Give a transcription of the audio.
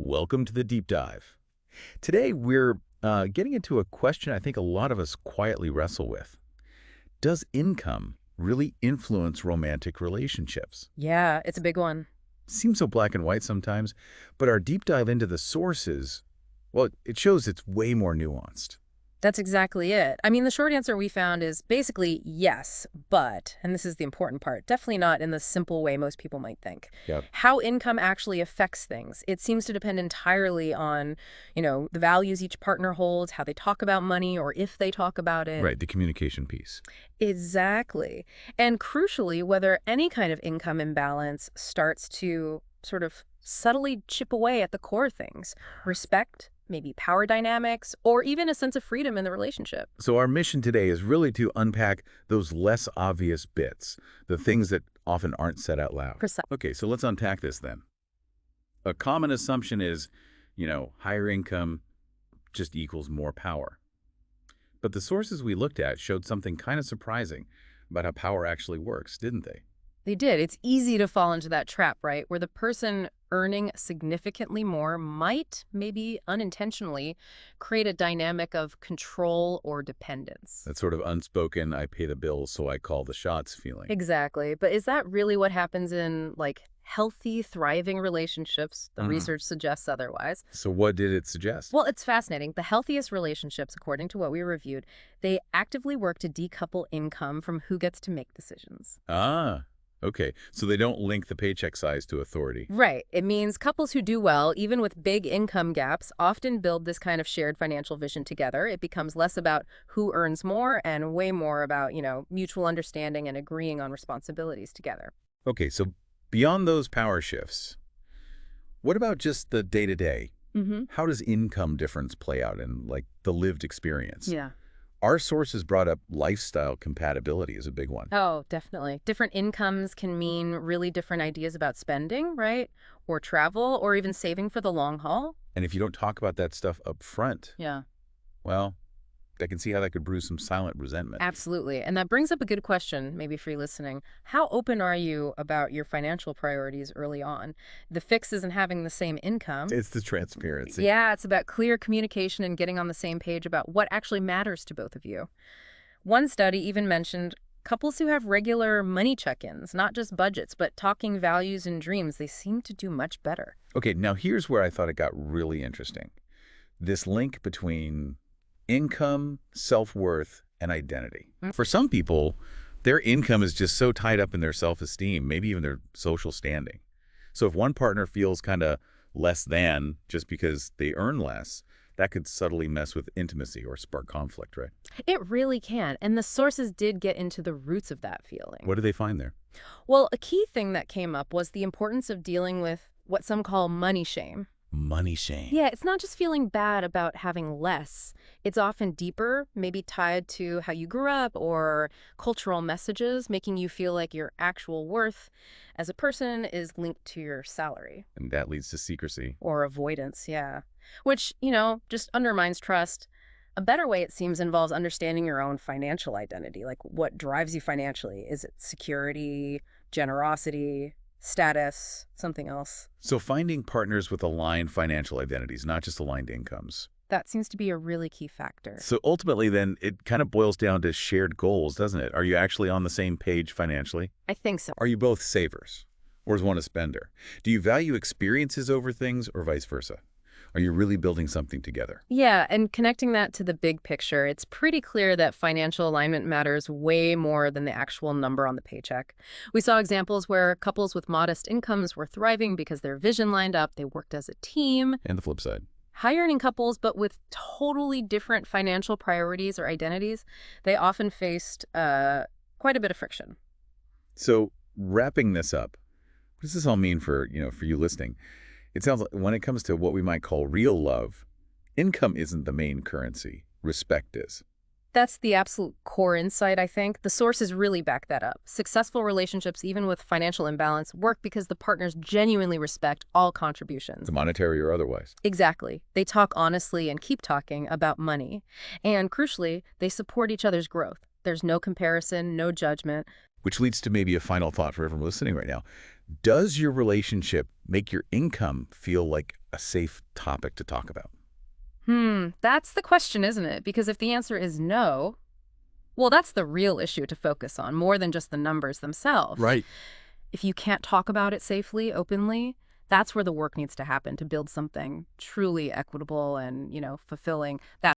Welcome to the deep dive. Today, we're getting into a question I think a lot of us quietly wrestle with. Does income really influence romantic relationships? Yeah, it's a big one. Seems so black and white sometimes, but our deep dive into the sources, well, it shows it's way more nuanced. That's exactly it. I mean, the short answer we found is basically yes, but, and this is the important part, definitely not in the simple way most people might think. Yep. How income actually affects things. It seems to depend entirely on, the values each partner holds, how they talk about money, or if they talk about it. Right, the communication piece. Exactly. And crucially, whether any kind of income imbalance starts to sort of subtly chip away at the core things, respect, maybe power dynamics, or even a sense of freedom in the relationship. So our mission today is really to unpack those less obvious bits, the things that often aren't said out loud. Precisely. Okay, so let's unpack this then. A common assumption is, higher income just equals more power. But the sources we looked at showed something kind of surprising about how power actually works, didn't they? They did. It's easy to fall into that trap, right? Where the person earning significantly more might, maybe unintentionally, create a dynamic of control or dependence. That sort of unspoken, I pay the bills, so I call the shots feeling. Exactly. But is that really what happens in, healthy, thriving relationships? The Mhm. research suggests otherwise. So what did it suggest? Well, it's fascinating. The healthiest relationships, according to what we reviewed, they actively work to decouple income from who gets to make decisions. Ah, okay. So they don't link the paycheck size to authority. Right. It means couples who do well, even with big income gaps, often build this kind of shared financial vision together. It becomes less about who earns more and way more about, mutual understanding and agreeing on responsibilities together. Okay, so beyond those power shifts, what about just the day-to-day? Mm-hmm. How does income difference play out in, the lived experience? Yeah. Our sources brought up lifestyle compatibility as a big one. Oh, definitely. Different incomes can mean really different ideas about spending, right? Or travel, or even saving for the long haul. And if you don't talk about that stuff up front, Yeah. well, I can see how that could brew some silent resentment. Absolutely. And that brings up a good question, maybe for you listening. How open are you about your financial priorities early on? The fix isn't having the same income. It's the transparency. Yeah, it's about clear communication and getting on the same page about what actually matters to both of you. One study even mentioned couples who have regular money check-ins, not just budgets, but talking values and dreams, they seem to do much better. Okay, now here's where I thought it got really interesting. This link between income, self-worth, and identity. For some people, their income is just so tied up in their self-esteem, maybe even their social standing. So if one partner feels kind of less than just because they earn less, that could subtly mess with intimacy or spark conflict, right? It really can. And the sources did get into the roots of that feeling. What do they find there? Well, a key thing that came up was the importance of dealing with what some call money shame. Money shame. Yeah, it's not just feeling bad about having less. It's often deeper, maybe tied to how you grew up or cultural messages, making you feel like your actual worth as a person is linked to your salary. And that leads to secrecy. Or avoidance, yeah. Which, just undermines trust. A better way, it seems, involves understanding your own financial identity, like what drives you financially. Is it security, generosity, status, something else? So finding partners with aligned financial identities, not just aligned incomes. That seems to be a really key factor. So ultimately, then, it kind of boils down to shared goals, doesn't it? Are you actually on the same page financially? I think so. Are you both savers? Or is one a spender? Do you value experiences over things or vice versa? Are you really building something together? Yeah, and connecting that to the big picture, it's pretty clear that financial alignment matters way more than the actual number on the paycheck. We saw examples where couples with modest incomes were thriving because their vision lined up, they worked as a team. And the flip side. High-earning couples, but with totally different financial priorities or identities, they often faced quite a bit of friction. So wrapping this up, what does this all mean for you listening? It sounds like when it comes to what we might call real love, income isn't the main currency. Respect is. That's the absolute core insight, I think. The sources really back that up. Successful relationships, even with financial imbalance, work because the partners genuinely respect all contributions. Monetary or otherwise. Exactly. They talk honestly and keep talking about money. And crucially, they support each other's growth. There's no comparison, no judgment. Which leads to maybe a final thought for everyone listening right now. Does your relationship make your income feel like a safe topic to talk about? That's the question, isn't it? Because if the answer is no, well, that's the real issue to focus on, more than just the numbers themselves. Right. If you can't talk about it safely, openly, that's where the work needs to happen to build something truly equitable and, fulfilling.